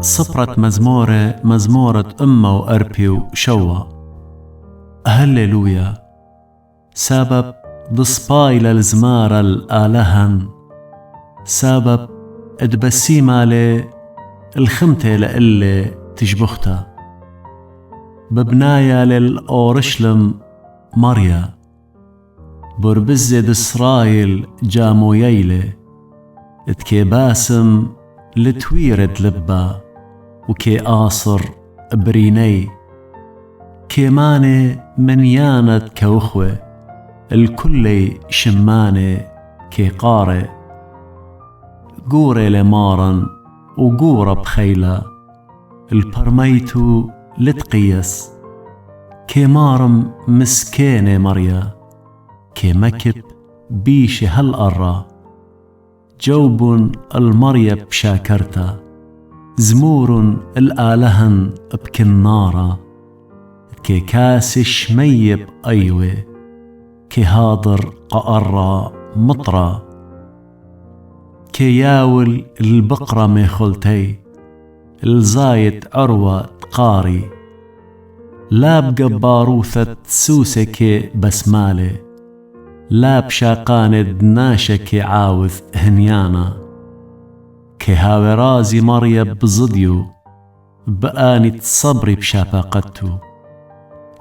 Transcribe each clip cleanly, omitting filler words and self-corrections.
صبرت مزمورة أمة وأربي وشوى. هللويا سبب ضصباي للزمارة الآلهن، سبب ادبسيمة الخمتة لإلي تجبختا، ببنايا للأورشلم مريا، بربزة إسرائيل جامو ييلي، اتكي باسم لتويرد لبا، وكي آصر بريني، كيماني من ياند كوخوة، الكل شماني كي قاري، قوري لمارن وقورة بخيلة، البرميتو لتقيس، كي مارم مسكينة مريا، كي مكب بيش هالقرة، جوب المريا بشاكرتا، زمور الآلهن بكنارة، كي كاس شميب أيوة، كي هاضر ققرة مطرة، كي ياول البقرة ميخلتي، الزايد عروة تقاري، لاب باروثة سوسة كي بسمالة، لاب شاقان دناشة كي عاوذ هنيانا، كي هاوي رازي مريا بزديو، بآني صبري بشافاقتو،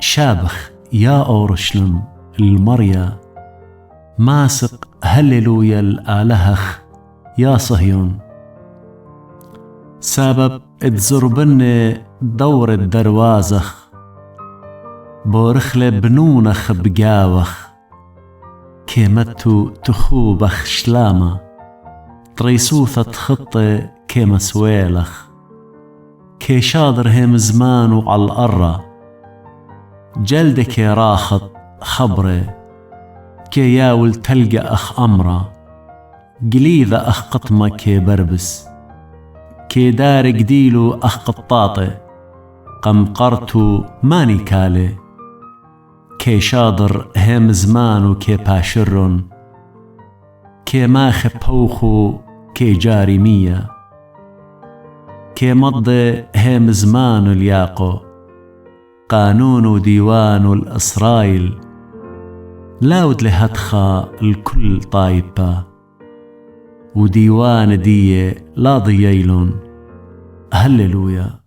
شابخ يا أورشلم المريا، ماسق هللويا الآلهخ يا صهيون، سبب اتزربني دور الدروازخ، بورخلة بنونخ بقاوخ، كيمتو تخوبخ شلامة، تريسوثة خطة كيما سويلخ، كي شاضر هم زمانو على القرة، جلدك راخط خبره، كي ياول تلقى أخ أمرة، قليذة أخ قطمة كي بربس، كي دار قديلو أخ قطاطي، قمقرتو ماني كالي، كي شاضر هم زمانو كي باشرون، كي ماخ بوخو كي جاري مية، كي مضي هم زمانو الياقو، قانون ديوان الإسرائيل، لاود لهدخا الكل طايبة، وديوان دي لا ضييلون. هللويا.